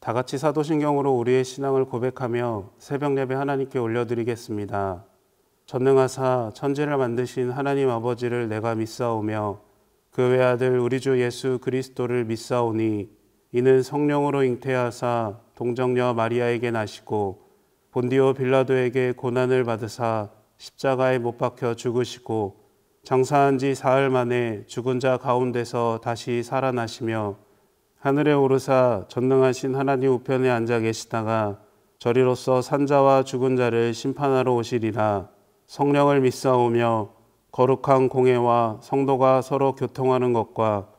다 같이 사도신경으로 우리의 신앙을 고백하며 새벽 예배 하나님께 올려드리겠습니다. 전능하사 천지를 만드신 하나님 아버지를 내가 믿사오며 그 외아들 우리 주 예수 그리스도를 믿사오니 이는 성령으로 잉태하사 동정녀 마리아에게 나시고 본디오 빌라도에게 고난을 받으사 십자가에 못 박혀 죽으시고 장사한 지 사흘 만에 죽은 자 가운데서 다시 살아나시며 하늘에 오르사 전능하신 하나님 우편에 앉아 계시다가 저리로서 산자와 죽은 자를 심판하러 오시리라. 성령을 믿사오며 거룩한 공회와 성도가 서로 교통하는 것과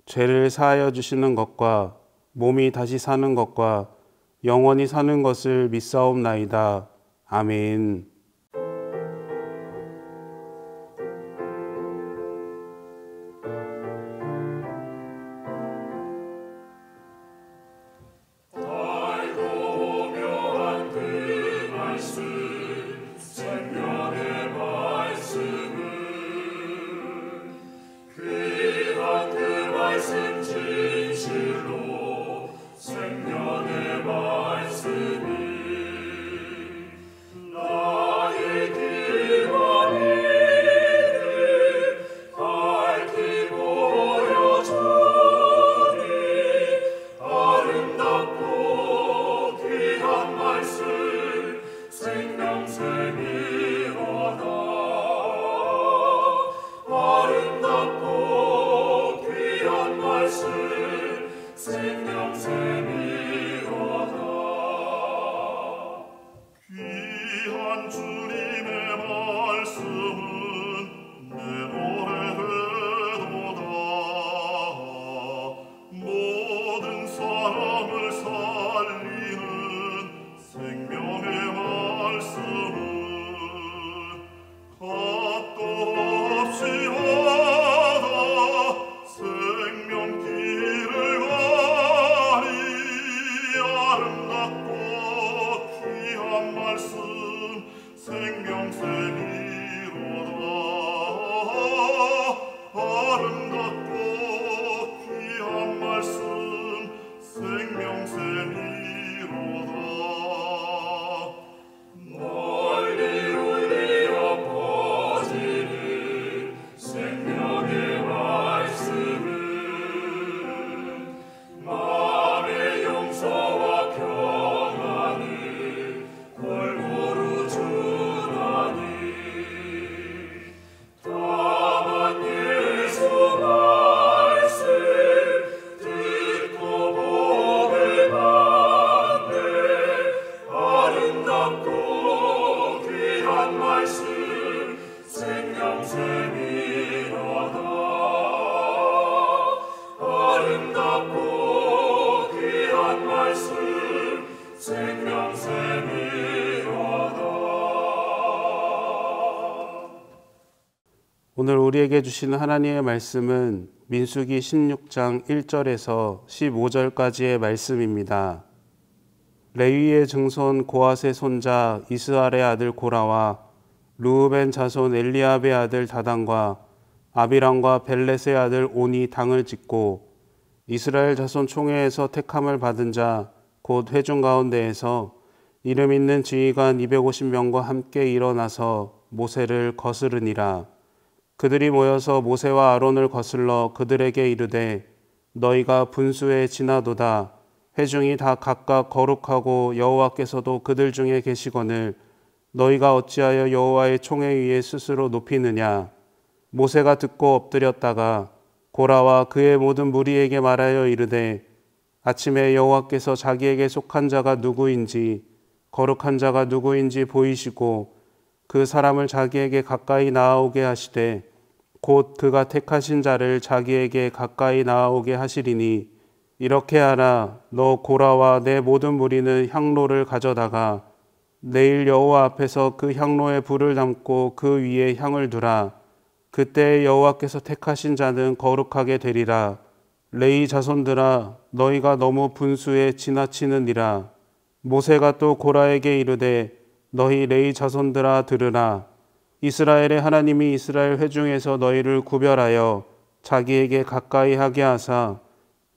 죄를 사하여 주시는 것과 몸이 다시 사는 것과 영원히 사는 것을 믿사옵나이다. 아멘. 오늘 우리에게 주시는 하나님의 말씀은 민수기 16장 1절에서 15절까지의 말씀입니다. 레위의 증손 고핫의 손자 이스할의 아들 고라와 르우벤 자손 엘리압의 아들 다단과 아비람과 벨렛의 아들 온이 당을 짓고 이스라엘 자손 총회에서 택함을 받은 자 곧 회중 가운데에서 이름 있는 지휘관 250명과 함께 일어나서 모세를 거스르니라. 그들이 모여서 모세와 아론을 거슬러 그들에게 이르되 너희가 분수에 지나도다. 회중이 다 각각 거룩하고 여호와께서도 그들 중에 계시거늘 너희가 어찌하여 여호와의 총회 위에 스스로 높이느냐. 모세가 듣고 엎드렸다가 고라와 그의 모든 무리에게 말하여 이르되 아침에 여호와께서 자기에게 속한 자가 누구인지 거룩한 자가 누구인지 보이시고 그 사람을 자기에게 가까이 나아오게 하시되 곧 그가 택하신 자를 자기에게 가까이 나아오게 하시리니 이렇게 하라. 너 고라와 내 모든 무리는 향로를 가져다가 내일 여호와 앞에서 그 향로에 불을 담고 그 위에 향을 두라. 그때 여호와께서 택하신 자는 거룩하게 되리라. 레위 자손들아 너희가 너무 분수에 지나치느니라. 모세가 또 고라에게 이르되 너희 레위 자손들아 들으라. 이스라엘의 하나님이 이스라엘 회중에서 너희를 구별하여 자기에게 가까이 하게 하사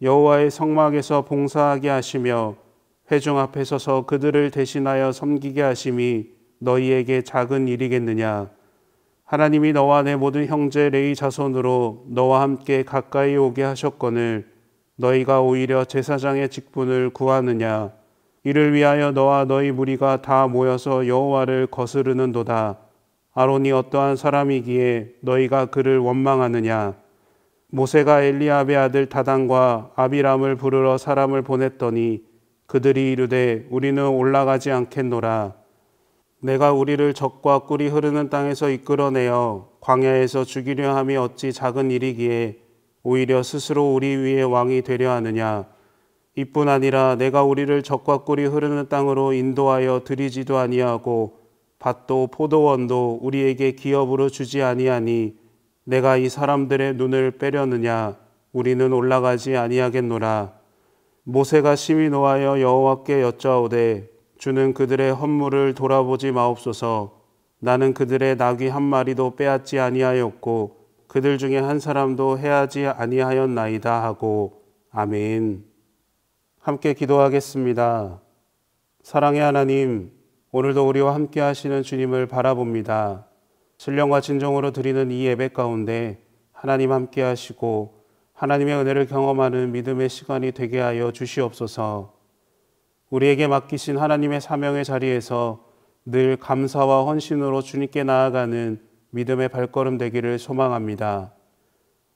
여호와의 성막에서 봉사하게 하시며 회중 앞에 서서 그들을 대신하여 섬기게 하심이 너희에게 작은 일이겠느냐. 하나님이 너와 내 모든 형제 레위 자손으로 너와 함께 가까이 오게 하셨거늘 너희가 오히려 제사장의 직분을 구하느냐. 이를 위하여 너와 너희 무리가 다 모여서 여호와를 거스르는도다. 아론이 어떠한 사람이기에 너희가 그를 원망하느냐. 모세가 엘리압의 아들 다단과 아비람을 부르러 사람을 보냈더니 그들이 이르되 우리는 올라가지 않겠노라. 내가 우리를 적과 꿀이 흐르는 땅에서 이끌어내어 광야에서 죽이려 함이 어찌 작은 일이기에 오히려 스스로 우리 위에 왕이 되려 하느냐. 이뿐 아니라 내가 우리를 적과 꿀이 흐르는 땅으로 인도하여 들이지도 아니하고 밭도 포도원도 우리에게 기업으로 주지 아니하니 내가 이 사람들의 눈을 빼려느냐. 우리는 올라가지 아니하겠노라. 모세가 심히 노하여 여호와께 여짜오되 주는 그들의 헌물을 돌아보지 마옵소서. 나는 그들의 나귀 한 마리도 빼앗지 아니하였고 그들 중에 한 사람도 해하지 아니하였나이다 하고. 아멘. 함께 기도하겠습니다. 사랑의 하나님, 오늘도 우리와 함께 하시는 주님을 바라봅니다. 신령과 진정으로 드리는 이 예배 가운데 하나님 함께 하시고 하나님의 은혜를 경험하는 믿음의 시간이 되게 하여 주시옵소서. 우리에게 맡기신 하나님의 사명의 자리에서 늘 감사와 헌신으로 주님께 나아가는 믿음의 발걸음 되기를 소망합니다.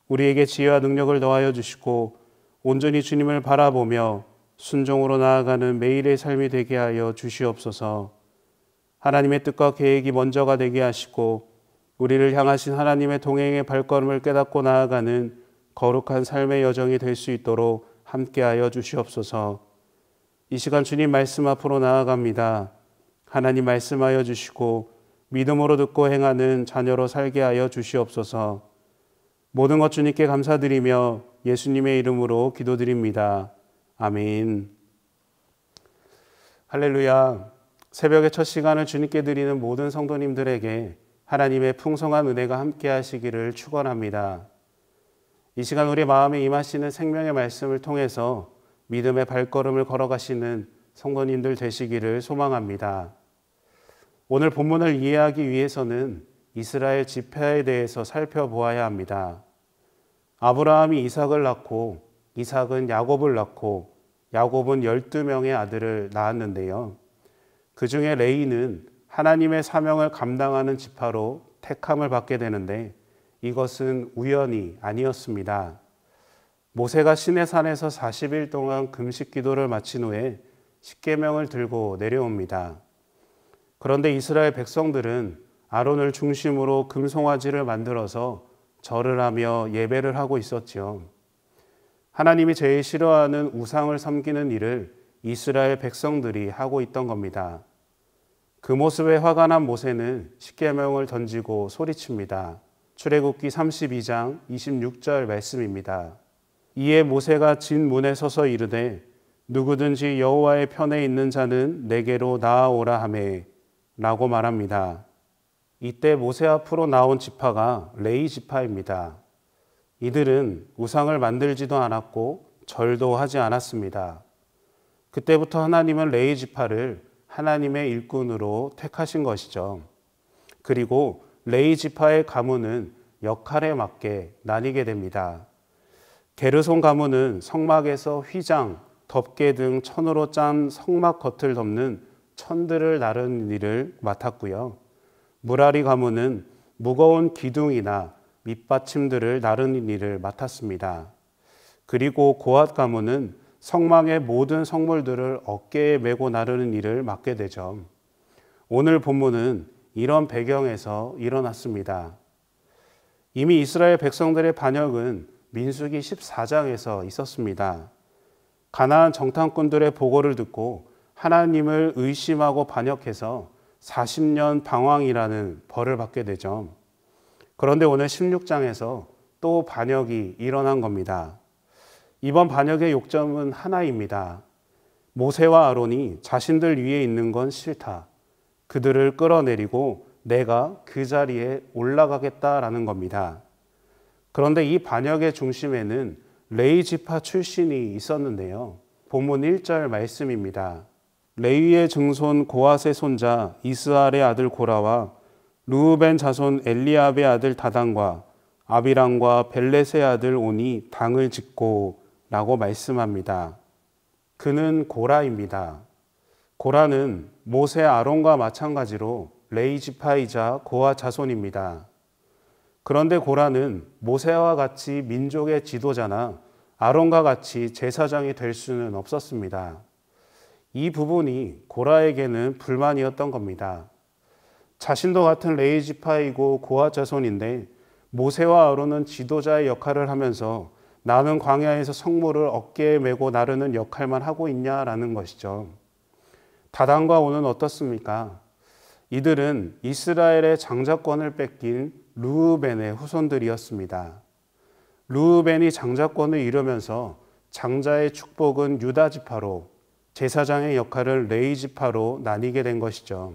우리에게 지혜와 능력을 더하여 주시고 온전히 주님을 바라보며 순종으로 나아가는 매일의 삶이 되게 하여 주시옵소서. 하나님의 뜻과 계획이 먼저가 되게 하시고 우리를 향하신 하나님의 동행의 발걸음을 깨닫고 나아가는 거룩한 삶의 여정이 될 수 있도록 함께하여 주시옵소서. 이 시간 주님 말씀 앞으로 나아갑니다. 하나님 말씀하여 주시고 믿음으로 듣고 행하는 자녀로 살게 하여 주시옵소서. 모든 것 주님께 감사드리며 예수님의 이름으로 기도드립니다. 아멘. 할렐루야. 새벽의 첫 시간을 주님께 드리는 모든 성도님들에게 하나님의 풍성한 은혜가 함께 하시기를 축원합니다. 이 시간 우리 마음에 임하시는 생명의 말씀을 통해서 믿음의 발걸음을 걸어가시는 성도님들 되시기를 소망합니다. 오늘 본문을 이해하기 위해서는 이스라엘 지파에 대해서 살펴보아야 합니다. 아브라함이 이삭을 낳고 이삭은 야곱을 낳고 야곱은 12명의 아들을 낳았는데요. 그 중에 레위는 하나님의 사명을 감당하는 지파로 택함을 받게 되는데 이것은 우연이 아니었습니다. 모세가 시내산에서 40일 동안 금식 기도를 마친 후에 십계명을 들고 내려옵니다. 그런데 이스라엘 백성들은 아론을 중심으로 금송아지를 만들어서 절을 하며 예배를 하고 있었지요. 하나님이 제일 싫어하는 우상을 섬기는 일을 이스라엘 백성들이 하고 있던 겁니다. 그 모습에 화가 난 모세는 십계명을 던지고 소리칩니다. 출애굽기 32장 26절 말씀입니다. 이에 모세가 진 문에 서서 이르되 누구든지 여호와의 편에 있는 자는 내게로 나아오라 하매 라고 말합니다. 이때 모세 앞으로 나온 지파가 레위 지파입니다. 이들은 우상을 만들지도 않았고 절도 하지 않았습니다. 그때부터 하나님은 레위 지파를 하나님의 일꾼으로 택하신 것이죠. 그리고 레위 지파의 가문은 역할에 맞게 나뉘게 됩니다. 게르손 가문은 성막에서 휘장, 덮개 등 천으로 짠 성막 겉을 덮는 천들을 나르는 일을 맡았고요. 무라리 가문은 무거운 기둥이나 밑받침들을 나르는 일을 맡았습니다. 그리고 고앗 가문은 성막의 모든 성물들을 어깨에 메고 나르는 일을 맡게 되죠. 오늘 본문은 이런 배경에서 일어났습니다. 이미 이스라엘 백성들의 반역은 민수기 14장에서 있었습니다. 가나안 정탐꾼들의 보고를 듣고 하나님을 의심하고 반역해서 40년 방황이라는 벌을 받게 되죠. 그런데 오늘 16장에서 또 반역이 일어난 겁니다. 이번 반역의 욕점은 하나입니다. 모세와 아론이 자신들 위에 있는 건 싫다. 그들을 끌어내리고 내가 그 자리에 올라가겠다라는 겁니다. 그런데 이 반역의 중심에는 레위 지파 출신이 있었는데요. 본문 1절 말씀입니다. 레위의 증손 고핫의 손자 이스할의 아들 고라와 르우벤 자손 엘리압의 아들 다단과 아비람과 벨렛의 아들 온이 당을 짓고 라고 말씀합니다. 그는 고라입니다. 고라는 모세 아론과 마찬가지로 레위 지파이자 고핫 자손입니다. 그런데 고라는 모세와 같이 민족의 지도자나 아론과 같이 제사장이 될 수는 없었습니다. 이 부분이 고라에게는 불만이었던 겁니다. 자신도 같은 레위 지파이고 고핫 자손인데 모세와 아론은 지도자의 역할을 하면서 나는 광야에서 성물을 어깨에 메고 나르는 역할만 하고 있냐라는 것이죠. 다단과 온은 어떻습니까? 이들은 이스라엘의 장자권을 뺏긴 르우벤의 후손들이었습니다. 르우벤이 장자권을 이루면서 장자의 축복은 유다 지파로, 제사장의 역할을 레위 지파로 나뉘게 된 것이죠.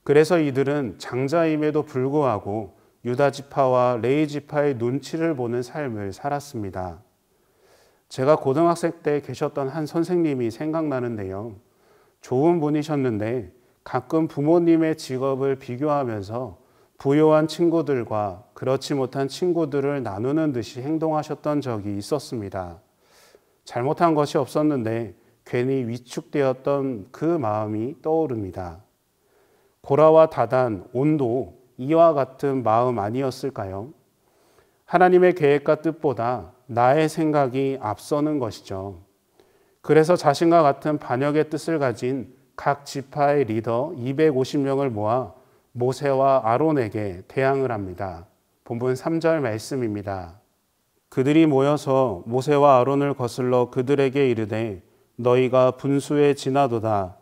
그래서 이들은 장자임에도 불구하고 유다 지파와 레위 지파의 눈치를 보는 삶을 살았습니다. 제가 고등학생 때 계셨던 한 선생님이 생각나는데요. 좋은 분이셨는데 가끔 부모님의 직업을 비교하면서 부유한 친구들과 그렇지 못한 친구들을 나누는 듯이 행동하셨던 적이 있었습니다. 잘못한 것이 없었는데 괜히 위축되었던 그 마음이 떠오릅니다. 고라와 다단, 온도 이와 같은 마음 아니었을까요? 하나님의 계획과 뜻보다 나의 생각이 앞서는 것이죠. 그래서 자신과 같은 반역의 뜻을 가진 각 지파의 리더 250명을 모아 모세와 아론에게 대항을 합니다. 본문 3절 말씀입니다. 그들이 모여서 모세와 아론을 거슬러 그들에게 이르되 너희가 분수에 지나도다.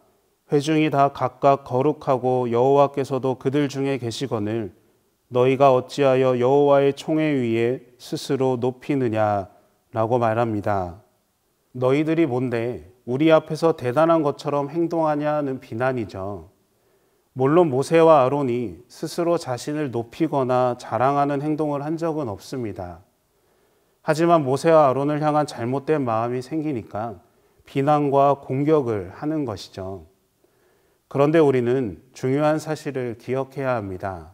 회중이 다 각각 거룩하고 여호와께서도 그들 중에 계시거늘 너희가 어찌하여 여호와의 총회 위에 스스로 높이느냐 라고 말합니다. 너희들이 뭔데 우리 앞에서 대단한 것처럼 행동하냐는 비난이죠. 물론 모세와 아론이 스스로 자신을 높이거나 자랑하는 행동을 한 적은 없습니다. 하지만 모세와 아론을 향한 잘못된 마음이 생기니까 비난과 공격을 하는 것이죠. 그런데 우리는 중요한 사실을 기억해야 합니다.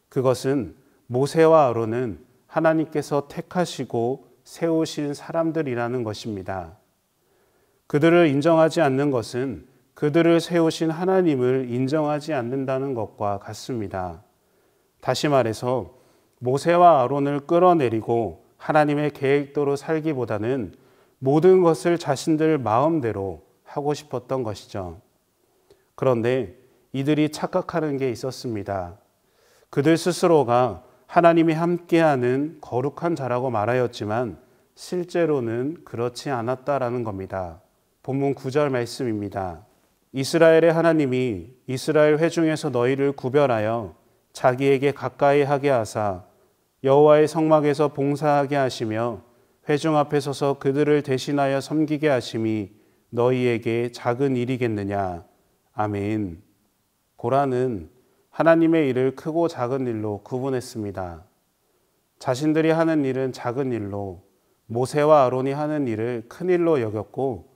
그것은 모세와 아론은 하나님께서 택하시고 세우신 사람들이라는 것입니다. 그들을 인정하지 않는 것은 그들을 세우신 하나님을 인정하지 않는다는 것과 같습니다. 다시 말해서 모세와 아론을 끌어내리고 하나님의 계획대로 살기보다는 모든 것을 자신들 마음대로 하고 싶었던 것이죠. 그런데 이들이 착각하는 게 있었습니다. 그들 스스로가 하나님이 함께하는 거룩한 자라고 말하였지만 실제로는 그렇지 않았다라는 겁니다. 본문 9절 말씀입니다. 이스라엘의 하나님이 이스라엘 회중에서 너희를 구별하여 자기에게 가까이 하게 하사 여호와의 성막에서 봉사하게 하시며 회중 앞에 서서 그들을 대신하여 섬기게 하심이 너희에게 작은 일이겠느냐. 아멘. 고라는 하나님의 일을 크고 작은 일로 구분했습니다. 자신들이 하는 일은 작은 일로, 모세와 아론이 하는 일을 큰 일로 여겼고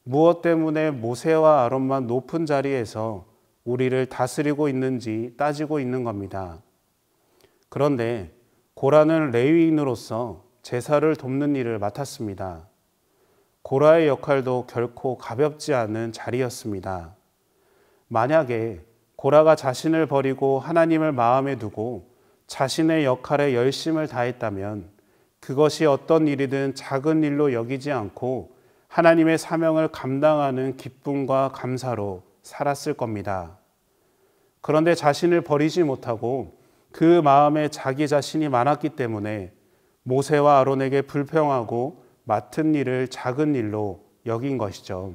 무엇 때문에 모세와 아론만 높은 자리에서 우리를 다스리고 있는지 따지고 있는 겁니다. 그런데 고라는 레위인으로서 제사를 돕는 일을 맡았습니다. 고라의 역할도 결코 가볍지 않은 자리였습니다. 만약에 고라가 자신을 버리고 하나님을 마음에 두고 자신의 역할에 열심을 다했다면 그것이 어떤 일이든 작은 일로 여기지 않고 하나님의 사명을 감당하는 기쁨과 감사로 살았을 겁니다. 그런데 자신을 버리지 못하고 그 마음에 자기 자신이 많았기 때문에 모세와 아론에게 불평하고 맡은 일을 작은 일로 여긴 것이죠.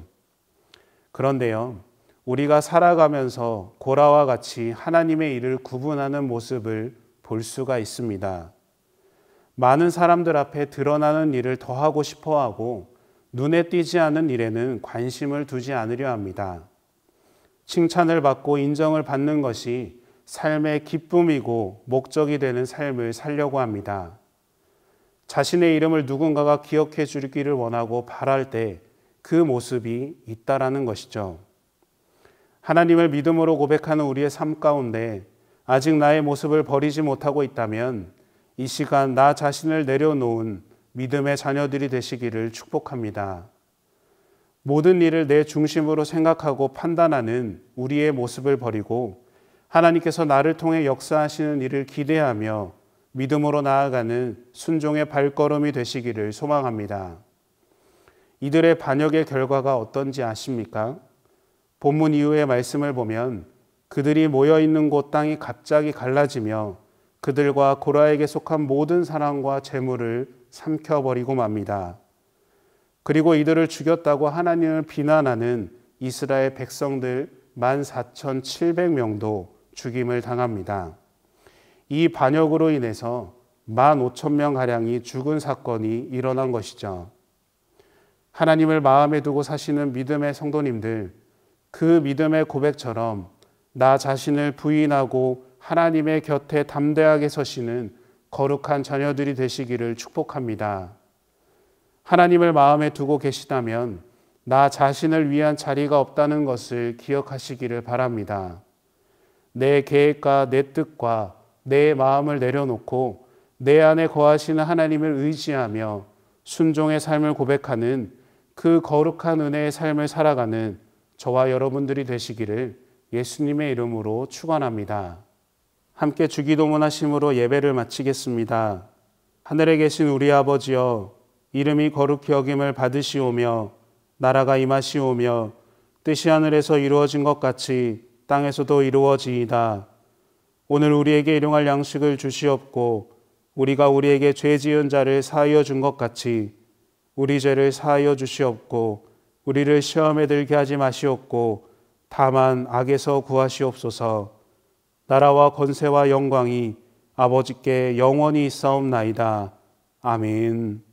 그런데요, 우리가 살아가면서 고라와 같이 하나님의 일을 구분하는 모습을 볼 수가 있습니다. 많은 사람들 앞에 드러나는 일을 더 하고 싶어 하고 눈에 띄지 않은 일에는 관심을 두지 않으려 합니다. 칭찬을 받고 인정을 받는 것이 삶의 기쁨이고 목적이 되는 삶을 살려고 합니다. 자신의 이름을 누군가가 기억해 주기를 원하고 바랄 때 그 모습이 있다라는 것이죠. 하나님을 믿음으로 고백하는 우리의 삶 가운데 아직 나의 모습을 버리지 못하고 있다면 이 시간 나 자신을 내려놓은 믿음의 자녀들이 되시기를 축복합니다. 모든 일을 내 중심으로 생각하고 판단하는 우리의 모습을 버리고 하나님께서 나를 통해 역사하시는 일을 기대하며 믿음으로 나아가는 순종의 발걸음이 되시기를 소망합니다. 이들의 반역의 결과가 어떤지 아십니까? 본문 이후의 말씀을 보면 그들이 모여있는 곳 땅이 갑자기 갈라지며 그들과 고라에게 속한 모든 사람과 재물을 삼켜버리고 맙니다. 그리고 이들을 죽였다고 하나님을 비난하는 이스라엘 백성들 14,700명도 죽임을 당합니다. 이 반역으로 인해서 15,000명가량이 죽은 사건이 일어난 것이죠. 하나님을 마음에 두고 사시는 믿음의 성도님들, 그 믿음의 고백처럼 나 자신을 부인하고 하나님의 곁에 담대하게 서시는 거룩한 자녀들이 되시기를 축복합니다. 하나님을 마음에 두고 계시다면 나 자신을 위한 자리가 없다는 것을 기억하시기를 바랍니다. 내 계획과 내 뜻과 내 마음을 내려놓고 내 안에 거하시는 하나님을 의지하며 순종의 삶을 고백하는 그 거룩한 은혜의 삶을 살아가는 저와 여러분들이 되시기를 예수님의 이름으로 축원합니다. 함께 주기도문 하심으로 예배를 마치겠습니다. 하늘에 계신 우리 아버지여, 이름이 거룩히 여김을 받으시오며 나라가 임하시오며 뜻이 하늘에서 이루어진 것 같이 땅에서도 이루어지이다. 오늘 우리에게 일용할 양식을 주시옵고 우리가 우리에게 죄 지은 자를 사하여 준 것 같이 우리 죄를 사하여 주시옵고 우리를 시험에 들게 하지 마시옵고 다만 악에서 구하시옵소서. 나라와 권세와 영광이 아버지께 영원히 있사옵나이다. 아멘.